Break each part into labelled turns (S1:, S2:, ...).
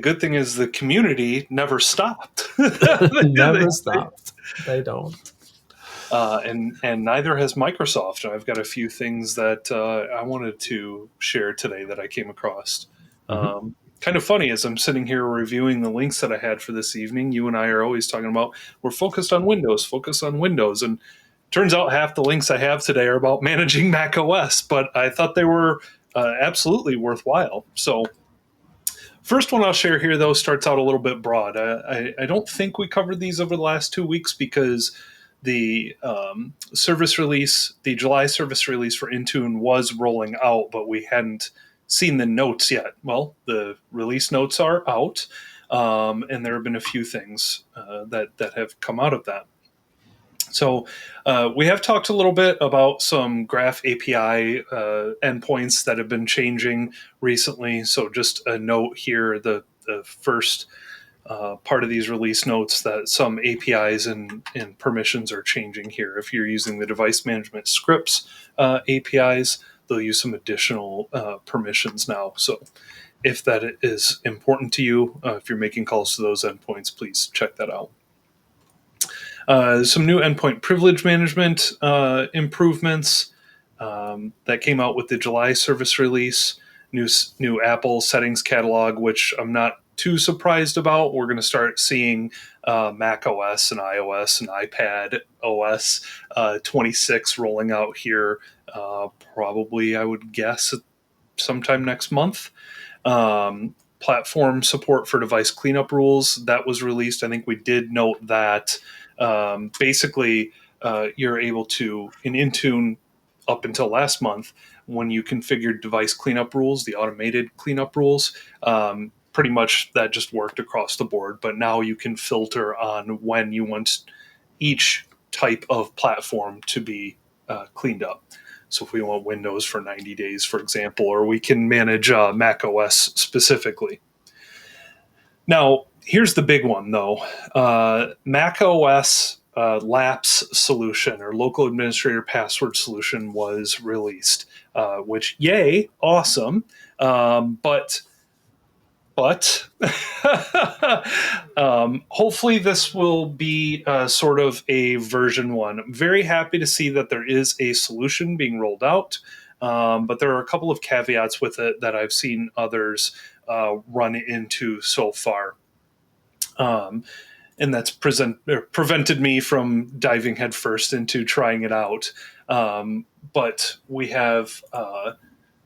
S1: Good thing is the community never stopped.
S2: Never stopped. They don't.
S1: And neither has Microsoft. I've got a few things that I wanted to share today that I came across. Kind of funny as I'm sitting here reviewing the links that I had for this evening. You and I are always talking about we're focused on Windows, and turns out half the links I have today are about managing Mac OS. But I thought they were absolutely worthwhile. So. First one I'll share here, though, starts out a little bit broad. I don't think we covered these over the last 2 weeks because the service release, the July service release for Intune was rolling out, but we hadn't seen the notes yet. Well, the release notes are out, and there have been a few things that have come out of that. So we have talked a little bit about some Graph API endpoints that have been changing recently. So just a note here, the first part of these release notes that some APIs and permissions are changing here. If you're using the device management scripts APIs, they'll use some additional permissions now. So if that is important to you, if you're making calls to those endpoints, please check that out. Some new endpoint privilege management improvements that came out with the July service release. New Apple settings catalog, which I'm not too surprised about. We're going to start seeing Mac OS and iOS and iPad OS 26 rolling out here probably, I would guess, sometime next month. Platform support for device cleanup rules, that was released. I think we did note that basically you're able to, in Intune up until last month, when you configured device cleanup rules, the automated cleanup rules, pretty much that just worked across the board. But now you can filter on when you want each type of platform to be cleaned up. So if we want Windows for 90 days, for example, or we can manage Mac OS specifically. Now, here's the big one, though. MacOS LAPS solution, or local administrator password solution, was released, which, yay, awesome. But hopefully this will be sort of a version 1. I'm very happy to see that there is a solution being rolled out, but there are a couple of caveats with it that I've seen others run into so far. And that's prevented me from diving headfirst into trying it out. But we have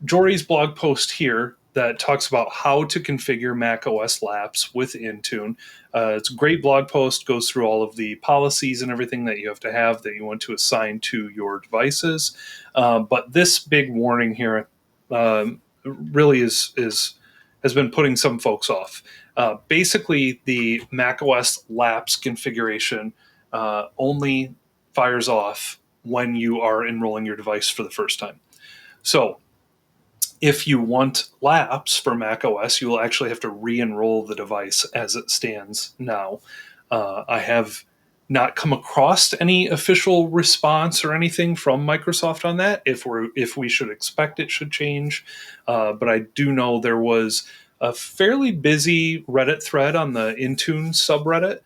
S1: Jory's blog post here that talks about how to configure macOS LAPS with Intune. It's a great blog post, goes through all of the policies and everything that you have to have that you want to assign to your devices. But this big warning here really has been putting some folks off. Basically, the macOS LAPS configuration only fires off when you are enrolling your device for the first time. So if you want LAPS for macOS, you will actually have to re-enroll the device as it stands now. I have not come across any official response or anything from Microsoft on that. If we should expect it should change, but I do know there was a fairly busy Reddit thread on the Intune subreddit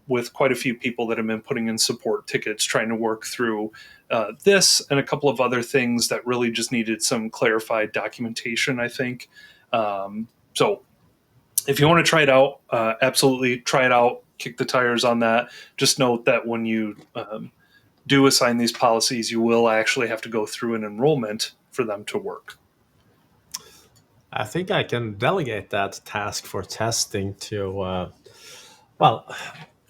S1: with quite a few people that have been putting in support tickets trying to work through this and a couple of other things that really just needed some clarified documentation, I think. So if you want to try it out, absolutely try it out, kick the tires on that. Just note that when you do assign these policies, you will actually have to go through an enrollment for them to work.
S2: I think I can delegate that task for testing to,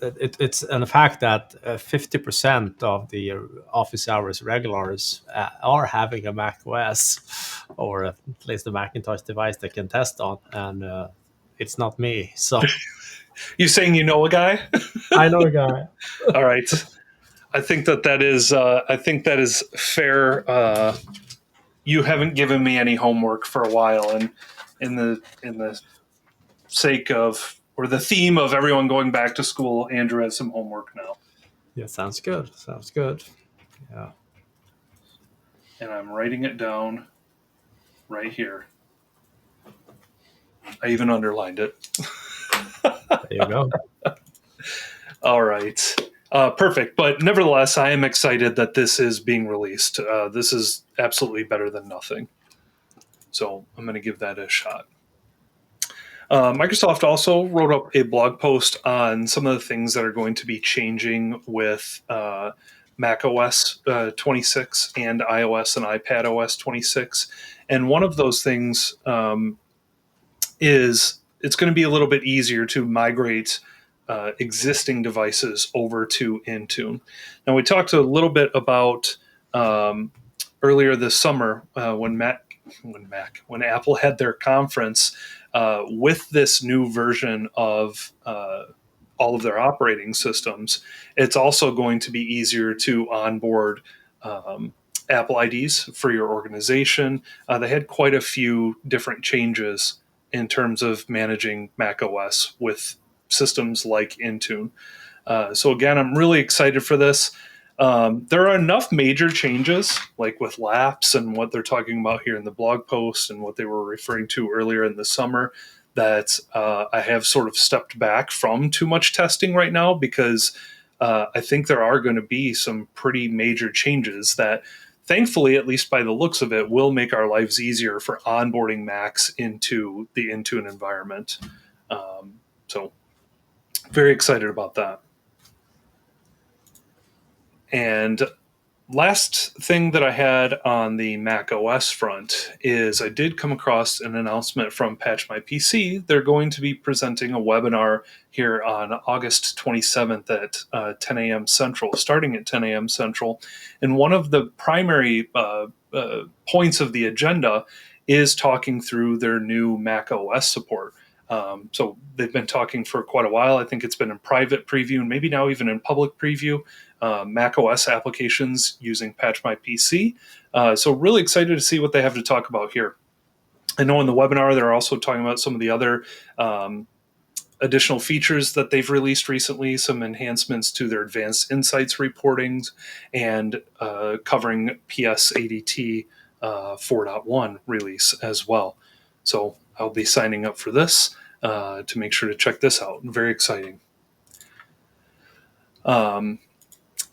S2: it's in fact that 50% of the office hours regulars are having a Mac OS or at least a Macintosh device they can test on, and it's not me. So
S1: you saying you know a guy?
S2: I know a guy.
S1: All right, I think that is fair. You haven't given me any homework for a while, and in the sake of, or the theme of everyone going back to school, Andrew has some homework now.
S2: Yeah, sounds good. Sounds good. Yeah.
S1: And I'm writing it down right here. I even underlined it.
S2: There you go.
S1: All right. Perfect. But nevertheless, I am excited that this is being released. This is absolutely better than nothing. So I'm going to give that a shot. Microsoft also wrote up a blog post on some of the things that are going to be changing with macOS 26 and iOS and iPadOS 26. And one of those things is it's going to be a little bit easier to migrate existing devices over to Intune. Now, we talked a little bit about earlier this summer when Apple had their conference with this new version of all of their operating systems. It's also going to be easier to onboard Apple IDs for your organization. They had quite a few different changes in terms of managing macOS with systems like Intune. So again, I'm really excited for this. There are enough major changes, like with LAPS and what they're talking about here in the blog post and what they were referring to earlier in the summer, that I have sort of stepped back from too much testing right now, because I think there are going to be some pretty major changes that, thankfully, at least by the looks of it, will make our lives easier for onboarding Macs into the Intune environment. So very excited about that. And last thing that I had on the Mac OS front is I did come across an announcement from Patch My PC. They're going to be presenting a webinar here on August 27th at 10 a.m. Central, starting at 10 a.m. Central. And one of the primary points of the agenda is talking through their new Mac OS support. So they've been talking for quite a while. I think it's been in private preview and maybe now even in public preview. Mac OS applications using Patch My PC. So really excited to see what they have to talk about here. I know in the webinar they're also talking about some of the other additional features that they've released recently, some enhancements to their advanced insights reportings, and covering PS-ADT 4.1 release as well. So I'll be signing up for this to make sure to check this out. Very exciting.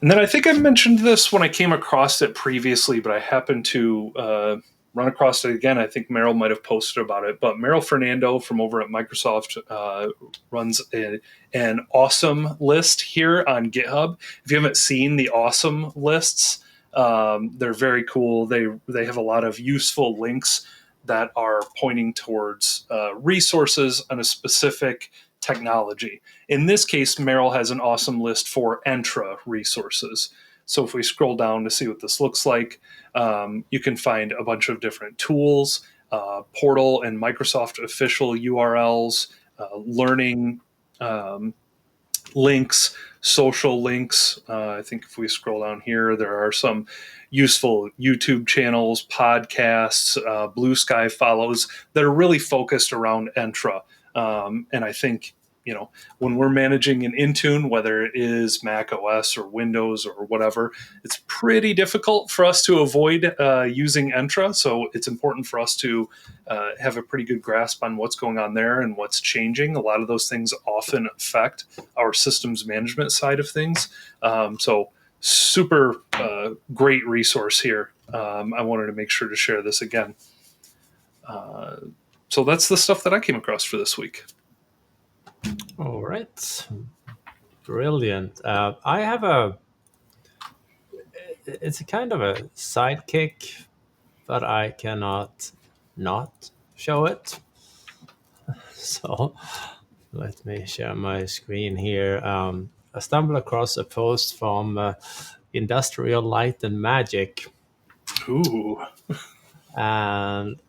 S1: And then I think I mentioned this when I came across it previously, but I happened to run across it again. I think Meryl might have posted about it, but Meryl Fernando from over at Microsoft runs an awesome list here on GitHub. If you haven't seen the awesome lists, they're very cool. They have a lot of useful links that are pointing towards resources on a specific technology. In this case, Meryl has an awesome list for Entra resources. So if we scroll down to see what this looks like, you can find a bunch of different tools, Portal and Microsoft official URLs, learning links, social links. I think if we scroll down here, there are some useful YouTube channels, podcasts, Blue Sky follows that are really focused around Entra. And I think, when we're managing an Intune, whether it is Mac OS or Windows or whatever, it's pretty difficult for us to avoid using Entra. So it's important for us to have a pretty good grasp on what's going on there and what's changing. A lot of those things often affect our systems management side of things. So super great resource here. I wanted to make sure to share this again. So that's the stuff that I came across for this week.
S2: All right. Brilliant. I have it's a kind of a sidekick, but I cannot not show it. So let me share my screen here. I stumbled across a post from Industrial Light and Magic.
S1: Ooh.
S2: And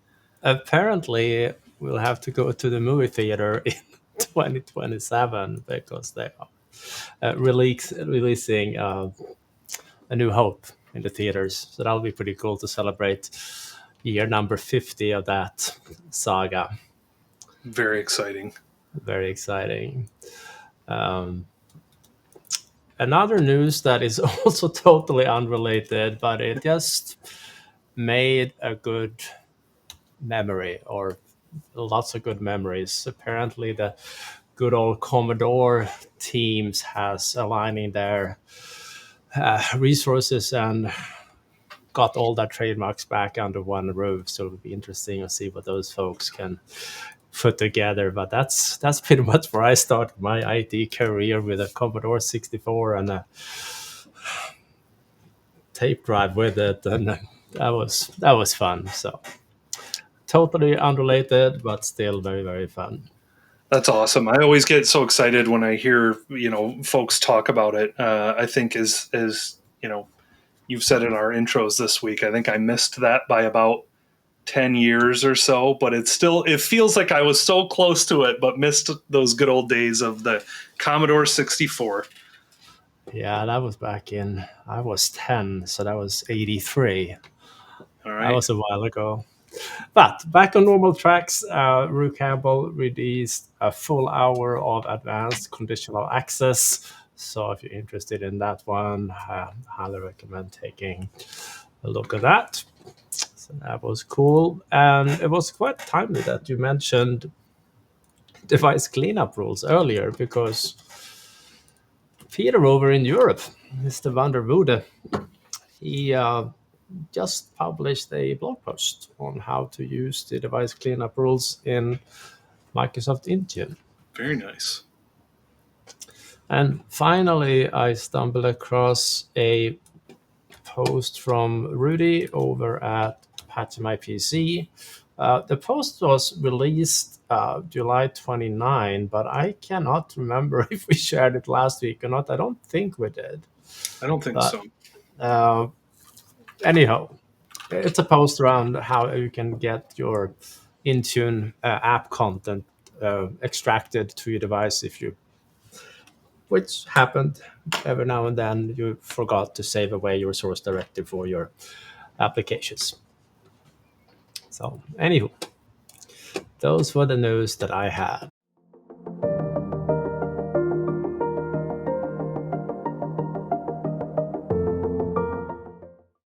S2: apparently we'll have to go to the movie theater in 2027 because they are releasing A New Hope in the theaters. So that'll be pretty cool to celebrate year number 50 of that saga.
S1: Very exciting.
S2: Very exciting. Another news that is also totally unrelated, but it just made a good memory or lots of good memories. Apparently, the good old Commodore teams has aligning their resources and got all their trademarks back under one roof. So it'll be interesting to see what those folks can put together. But that's pretty much where I started my IT career, with a Commodore 64 and a tape drive with it, and that was fun. So totally unrelated, but still very, very fun.
S1: That's awesome. I always get so excited when I hear folks talk about it. I think as you've said in our intros this week, I think I missed that by about 10 years or so, but it feels like I was so close to it, but missed those good old days of the Commodore 64.
S2: Yeah, that was back in, I was 10, so that was 83.
S1: All
S2: That
S1: right.
S2: was a while ago. But back on normal tracks, Rue Campbell released a full hour of advanced conditional access. So if you're interested in that one, I highly recommend taking a look at that. So that was cool. And it was quite timely that you mentioned device cleanup rules earlier, because Peter over in Europe, Mr. van der Woude, he just published a blog post on how to use the device cleanup rules in Microsoft Intune.
S1: Very nice.
S2: And finally, I stumbled across a post from Rudy over at Patch My PC. The post was released July 29, but I cannot remember if we shared it last week or not. I don't think we did.
S1: I don't think
S2: But
S1: so.
S2: uh, anyhow, it's a post around how you can get your Intune app content extracted to your device if you, which happened every now and then, you forgot to save away your source directive for your applications. So, anywho, those were the news that I had.